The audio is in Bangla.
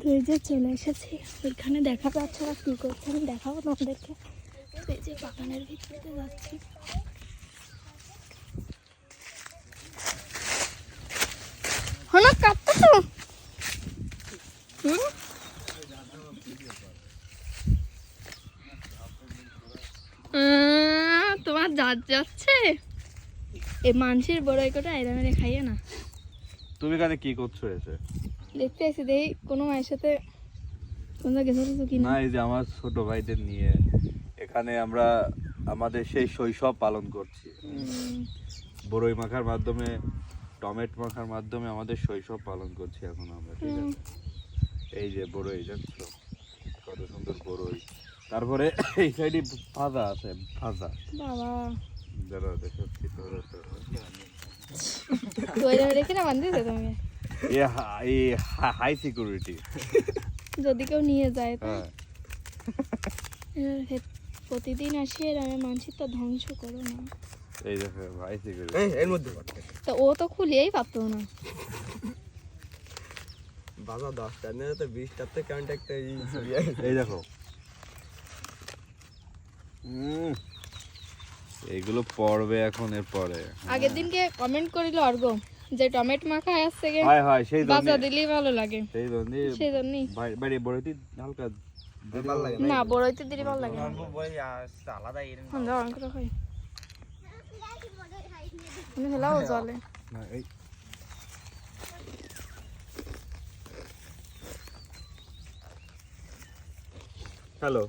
তো এই যে চলে এসেছি ওইখানে, দেখা যাচ্ছে না কি করছে, আমি দেখাবো তোমাদেরকে। এই যে বাগানের ভিতরে যাচ্ছি। হলো কাটতেছো? তোমার দাঁত যাচ্ছে, এই মানুষের বড়াই কটা এরা মেরে খাইয়ে না। তুমি এখানে কি করছো এসে? দেখতে আসি দেখি কোনো মায়ের সাথে তোমরা গেছো কি না, এই যে আমার ছোট ভাইদের নিয়ে এখানে আমরা আমাদের সেই শৈশব পালন করছি। বড়ই মাখার মাধ্যমে, টমেট মাখার মাধ্যমে আমাদের শৈশব পালন করছি এখন আমরা, ঠিক আছে? এই যে বড়ই, জানছো কত সুন্দর বড়ই। তারপরে এই সাইডে ভাজা আছে, ভাজা। বাবা দাঁড়া দেখাচ্ছি তোর। তো এরা রেখে না বান্ধিয়েছে তুমি? এই হাই সিকিউরিটি, যদি কেউ নিয়ে যায় তো। হ্যাঁ। প্রতিদিন আসি আর আমি মানসিক তো ধ্বংস করো না। এই দেখো হাই সিকিউরিটি। এর মধ্যে তো ও তো খুলিয়েই পারতো না। বাবা 10টা না তো 20টাতে কন্টাক্ট এই দেখো, এইগুলো পড়বে এখন, এর পরে। আগের দিনকে কমেন্ট করিল অর্গ যে টমেট মাখা আসছে গে হয় হয়, সেই বাজা দিলেই ভালো লাগে, সেই সেই জন্যই। বাইরে বড়ইতে হালকা ভালো লাগে না বড়ইতে দিলে ভালো লাগে না। আলাদা আমরা অনেক করে খাই, আমি হেলাও জলে। না, এই হ্যালো।